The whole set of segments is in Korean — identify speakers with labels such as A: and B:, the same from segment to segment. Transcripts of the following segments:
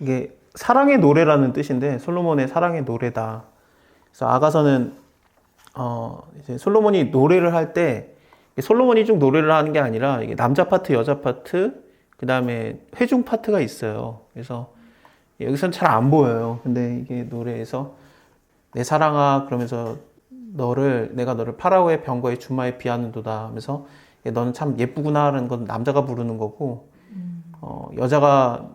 A: 이게 사랑의 노래라는 뜻인데 솔로몬의 사랑의 노래다. 그래서 아가서는 이제 솔로몬이 노래를 할 때 솔로몬이 쭉 노래를 하는 게 아니라 이게 남자 파트, 여자 파트, 그 다음에 회중 파트가 있어요. 그래서 여기서는 잘 안 보여요. 근데 이게 노래에서 내 사랑아 그러면서 내가 너를 파라오의 병거에 준마에 비하는도다 하면서 너는 참 예쁘구나라는 건 남자가 부르는 거고 여자가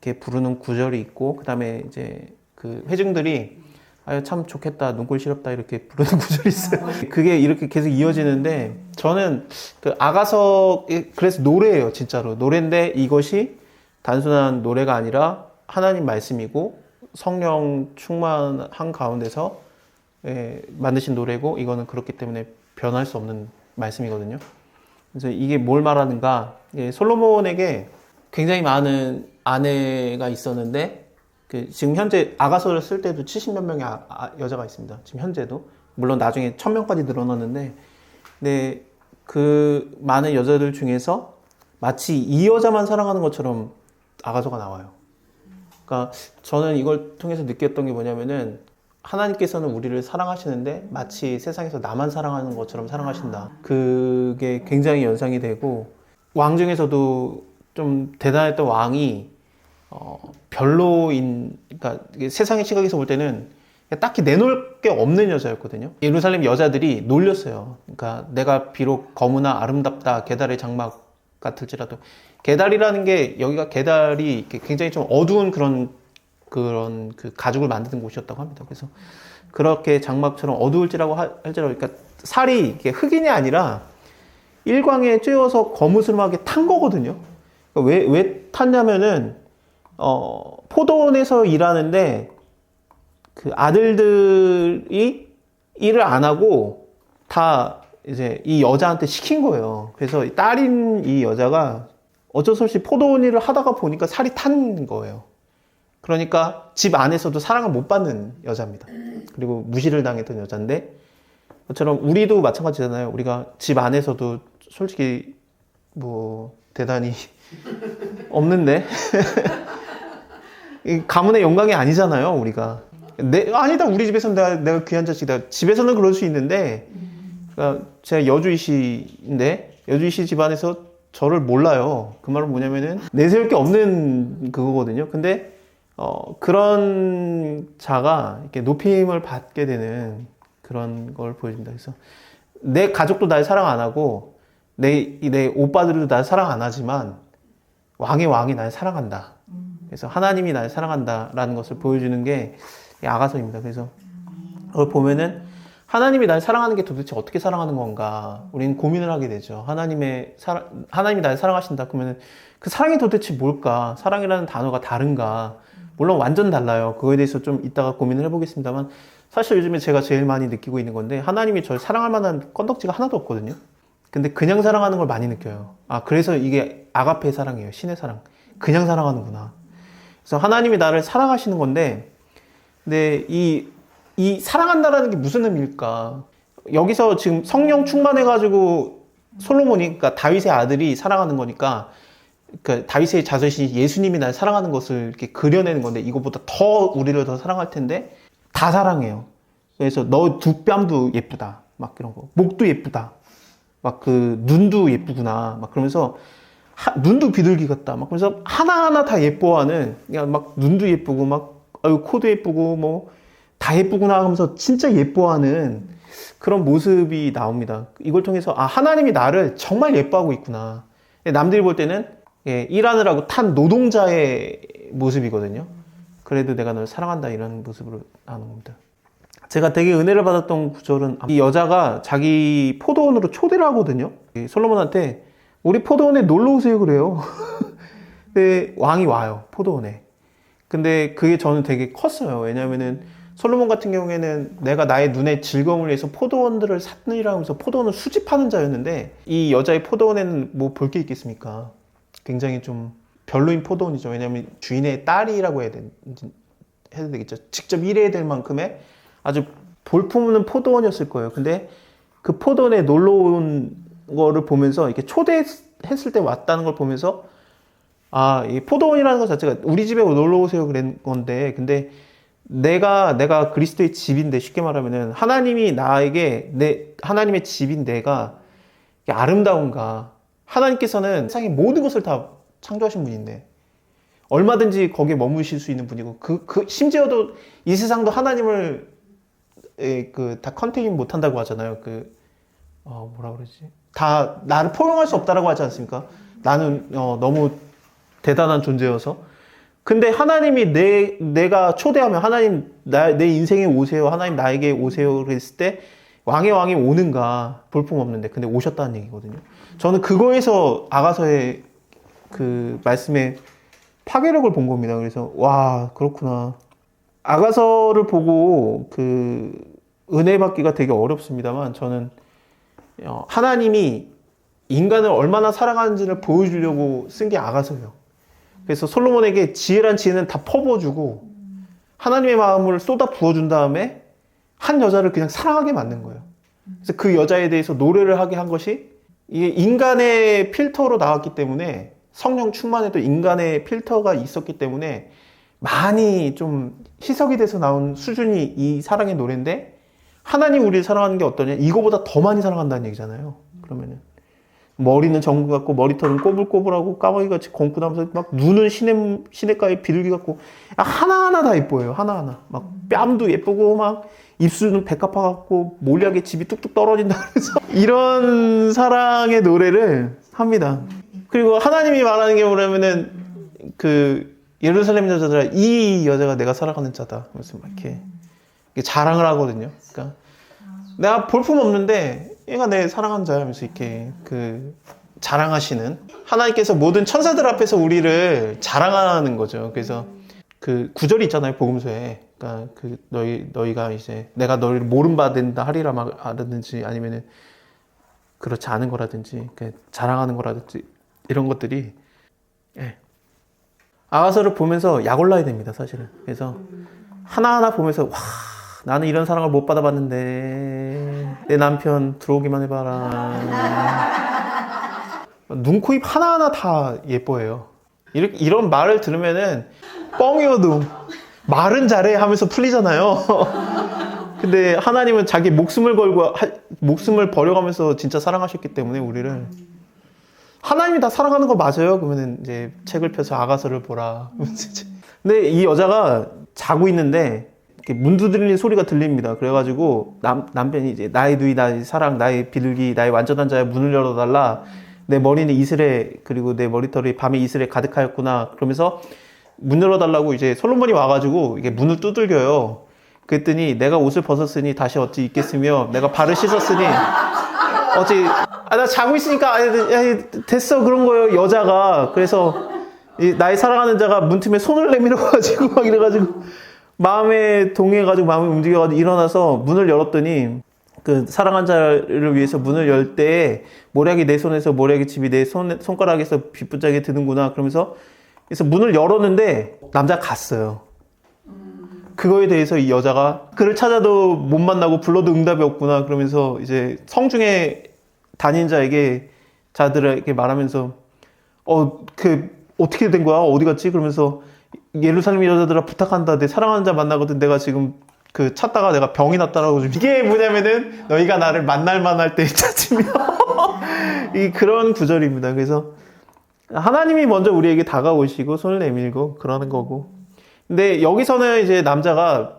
A: 이렇게 부르는 구절이 있고 그 다음에 이제 그 회중들이 아유 참 좋겠다 눈꼴 시렵다 이렇게 부르는 구절이 있어요. 그게 이렇게 계속 이어지는데 저는 그 아가서 그래서 노래예요. 진짜로 노래인데 이것이 단순한 노래가 아니라 하나님 말씀이고 성령 충만한 가운데서 만드신 노래고 이거는 그렇기 때문에 변할 수 없는 말씀이거든요. 그래서 이게 뭘 말하는가? 솔로몬에게 굉장히 많은 아내가 있었는데 지금 현재 아가서를 쓸 때도 70몇 명의 여자가 있습니다. 지금 현재도 물론 나중에 1000명까지 늘어났는데 근데 그 많은 여자들 중에서 마치 이 여자만 사랑하는 것처럼 아가서가 나와요. 그러니까 저는 이걸 통해서 느꼈던 게 뭐냐면은 하나님께서는 우리를 사랑하시는데 마치 세상에서 나만 사랑하는 것처럼 사랑하신다. 그게 굉장히 연상이 되고 왕 중에서도 좀 대단했던 왕이 별로인, 그러니까 세상의 시각에서 볼 때는 딱히 내놓을 게 없는 여자였거든요. 예루살렘 여자들이 놀렸어요. 그러니까 내가 비록 거무나 아름답다, 게달의 장막 같을지라도 게달이라는 게 여기가 게달이 굉장히 좀 어두운 그런 그 가죽을 만드는 곳이었다고 합니다. 그래서 그렇게 장막처럼 어두울지라고 할지라도 그러니까 살이 이게 흑인이 아니라 일광에 쬐어서 거무스름하게 탄 거거든요. 그러니까 왜 탔냐면은 포도원에서 일하는데 그 아들들이 일을 안 하고 다 이제 이 여자한테 시킨 거예요. 그래서 딸인 이 여자가 어쩔 수 없이 포도원 일을 하다가 보니까 살이 탄 거예요. 그러니까 집 안에서도 사랑을 못 받는 여자입니다. 그리고 무시를 당했던 여자인데 그처럼 우리도 마찬가지잖아요. 우리가 집 안에서도 솔직히 뭐 대단히 없는데 가문의 영광이 아니잖아요. 우리가 아니다 우리 집에서는 내가 귀한 자식이다. 집에서는 그럴 수 있는데 그러니까 제가 여주이시인데 여주이시 집안에서 저를 몰라요. 그 말은 뭐냐면은 내세울 게 없는 그거거든요. 근데 그런 자가 이렇게 높임을 받게 되는 그런 걸 보여줍니다. 그래서 내 가족도 날 사랑 안 하고 내 오빠들도 날 사랑 안 하지만 왕이 날 사랑한다. 그래서 하나님이 날 사랑한다라는 것을 보여주는 게 아가서입니다. 그래서 그걸 보면은 하나님이 날 사랑하는 게 도대체 어떻게 사랑하는 건가? 우리는 고민을 하게 되죠. 하나님이 날 사랑하신다. 그러면은 그 사랑이 도대체 뭘까? 사랑이라는 단어가 다른가? 물론 완전 달라요. 그거에 대해서 좀 이따가 고민을 해보겠습니다만 사실 요즘에 제가 제일 많이 느끼고 있는 건데 하나님이 저를 사랑할 만한 건덕지가 하나도 없거든요. 근데 그냥 사랑하는 걸 많이 느껴요. 그래서 이게 아가페 사랑이에요. 신의 사랑. 그냥 사랑하는구나. 그래서 하나님이 나를 사랑하시는 건데 근데 이 사랑한다라는 게 무슨 의미일까? 여기서 지금 성령 충만해가지고 솔로몬이, 그러니까 다윗의 아들이 사랑하는 거니까 그러니까 다윗의 자손이 예수님이 날 사랑하는 것을 이렇게 그려내는 건데 이거보다 더 우리를 더 사랑할 텐데 다 사랑해요. 그래서 너 두 뺨도 예쁘다. 막 이런 거. 목도 예쁘다. 막 그 눈도 예쁘구나. 막 그러면서 눈도 비둘기 같다. 막 그러면서 하나하나 다 예뻐하는 그냥 막 눈도 예쁘고 막 코도 예쁘고 뭐 다 예쁘구나 하면서 진짜 예뻐하는 그런 모습이 나옵니다. 이걸 통해서 하나님이 나를 정말 예뻐하고 있구나. 남들이 볼 때는 일하느라고 탄 노동자의 모습이거든요. 그래도 내가 널 사랑한다 이런 모습으로 나오는 겁니다. 제가 되게 은혜를 받았던 구절은 이 여자가 자기 포도원으로 초대를 하거든요. 솔로몬한테 우리 포도원에 놀러 오세요 그래요. 근데 왕이 와요 포도원에. 근데 그게 저는 되게 컸어요. 왜냐면은 솔로몬 같은 경우에는 내가 나의 눈의 즐거움을 위해서 포도원들을 샀느니라 하면서 포도원을 수집하는 자였는데 이 여자의 포도원에는 뭐 볼 게 있겠습니까? 굉장히 좀 별로인 포도원이죠. 왜냐하면 주인의 딸이라고 해도 되겠죠. 직접 일해야 될 만큼의 아주 볼품없는 포도원이었을 거예요. 근데 그 포도원에 놀러 온 거를 보면서 이렇게 초대했을 때 왔다는 걸 보면서 이 포도원이라는 것 자체가 우리 집에 놀러 오세요 그런 건데, 근데 내가 그리스도의 집인데, 쉽게 말하면은 하나님이 나에게 하나님의 집인 내가 아름다운가? 하나님께서는 세상의 모든 것을 다 창조하신 분인데 얼마든지 거기에 머무실 수 있는 분이고, 심지어도 이 세상도 하나님을 다 컨테인 못 한다고 하잖아요. 뭐라 그러지? 다 나를 포용할 수 없다라고 하지 않습니까? 나는 너무 대단한 존재여서. 근데 하나님이 내가 초대하면, 하나님 내 인생에 오세요, 하나님 나에게 오세요 그랬을 때 왕의 왕이 오는가? 볼품없는데 근데 오셨다는 얘기거든요. 저는 그거에서 아가서의 그 말씀의 파괴력을 본 겁니다. 그래서 와, 그렇구나. 아가서를 보고 은혜 받기가 되게 어렵습니다만, 저는 하나님이 인간을 얼마나 사랑하는지를 보여주려고 쓴 게 아가서예요. 그래서 솔로몬에게 지혜란 지혜는 다 퍼부어주고 하나님의 마음을 쏟아 부어준 다음에 한 여자를 그냥 사랑하게 만든 거예요. 그래서 그 여자에 대해서 노래를 하게 한 것이, 이게 인간의 필터로 나왔기 때문에, 성령 충만에도 인간의 필터가 있었기 때문에 많이 좀 희석이 돼서 나온 수준이 이 사랑의 노래인데, 하나님 우리를 사랑하는 게 어떠냐? 이거보다 더 많이 사랑한다는 얘기잖아요. 그러면은 머리는 정글 같고 머리털은 꼬불꼬불하고 까마귀같이 공꾸나면서 막 눈은 시냇가에 비둘기 같고 하나하나 다 예뻐요. 하나하나. 막 뺨도 예쁘고 막 입술은 백합화 같고 몰약에 집이 뚝뚝 떨어진다 그래서 이런 사랑의 노래를 합니다. 그리고 하나님이 말하는 게 뭐냐면은 예루살렘 여자들아, 이 여자가 내가 사랑하는 자다. 그래서 막 이렇게 자랑을 하거든요. 그러니까 내가 볼품 없는데 얘가 내 사랑하는 자야 하면서 이렇게 자랑하시는, 하나님께서 모든 천사들 앞에서 우리를 자랑하는 거죠. 그래서 구절이 있잖아요, 복음서에. 그러니까 너희가 이제 내가 너희를 모름 받는다 하리라 하든지, 아니면은 그렇지 않은 거라든지, 자랑하는 거라든지, 이런 것들이, 예. 아가서를 보면서 약 올라야 됩니다, 사실은. 그래서 하나하나 보면서 와, 나는 이런 사랑을 못 받아봤는데 내 남편 들어오기만 해봐라. 눈, 코, 입 하나하나 다 예뻐해요. 이런 말을 들으면은 뻥이어도 말은 잘해 하면서 풀리잖아요. 근데 하나님은 자기 목숨을 버려가면서 진짜 사랑하셨기 때문에 우리를, 하나님이 다 사랑하는 거 맞아요? 그러면은 이제 책을 펴서 아가서를 보라. 근데 이 여자가 자고 있는데 문 두드리는 소리가 들립니다. 그래가지고 남편이 이제 나의 누이, 나의 사랑, 나의 비둘기, 나의 완전한 자야, 문을 열어달라. 내 머리는 이슬에, 그리고 내 머리털이 밤에 이슬에 가득하였구나. 그러면서 문 열어달라고 이제 솔로몬이 와가지고 이게 문을 두들겨요. 그랬더니 내가 옷을 벗었으니 다시 어찌 입겠으며, 내가 발을 씻었으니 어찌, 나 자고 있으니까, 됐어. 그런 거예요, 여자가. 그래서 나의 사랑하는 자가 문틈에 손을 내밀어가지고 막 이래가지고 마음에 동해가지고, 마음이 움직여가지고 일어나서 문을 열었더니, 사랑한 자를 위해서 문을 열 때 모략이 내 손에서, 모략의 칩이 내 손가락에서 빗부작에 드는구나. 그러면서, 그래서 문을 열었는데 남자가 갔어요. 그거에 대해서 이 여자가 그를 찾아도 못 만나고 불러도 응답이 없구나. 그러면서 이제 성중에 다닌 자들에게 말하면서, 어떻게 된 거야? 어디 갔지? 그러면서 예루살렘 여자들아 부탁한다. 내 사랑하는 자 만나거든. 내가 지금 찾다가 내가 병이 났다라고. 좀 이게 뭐냐면은 너희가 나를 만날 만할 때 찾으며 그런 구절입니다. 그래서 하나님이 먼저 우리에게 다가오시고 손을 내밀고 그러는 거고. 근데 여기서는 이제 남자가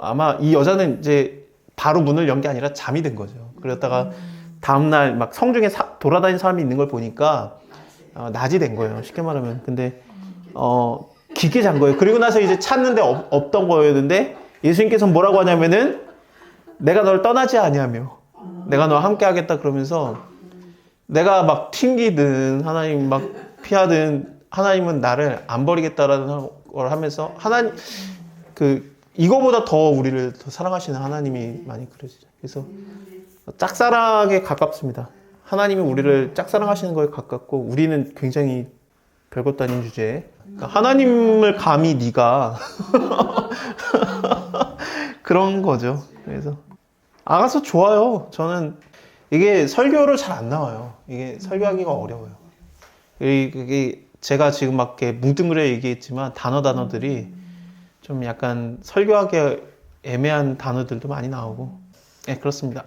A: 아마 이 여자는 이제 바로 문을 연 게 아니라 잠이 든 거죠. 그러다가 다음날 막 성중에 돌아다니는 사람이 있는 걸 보니까 낮이 된 거예요. 쉽게 말하면. 근데 깊게 잔 거예요. 그리고 나서 이제 찾는데 없던 거였는데, 예수님께서 뭐라고 하냐면은 내가 널 떠나지 아니하며 내가 너와 함께 하겠다. 그러면서 내가 막 튕기든 하나님 막 피하든 하나님은 나를 안 버리겠다라는 걸 하면서, 하나님 이거보다 더 우리를 더 사랑하시는 하나님이 많이 그러시죠. 그래서 짝사랑에 가깝습니다. 하나님이 우리를 짝사랑하시는 거에 가깝고, 우리는 굉장히 별것도 아닌 주제에, 그러니까 하나님을 감히 네가 그런 거죠. 그래서 아가서 좋아요. 저는 이게 설교로 잘 안 나와요. 이게 설교하기가 어려워요. 이게 제가 지금 막 이렇게 뭉뚱그려 얘기했지만 단어들이 좀 약간 설교하기 애매한 단어들도 많이 나오고, 네, 그렇습니다.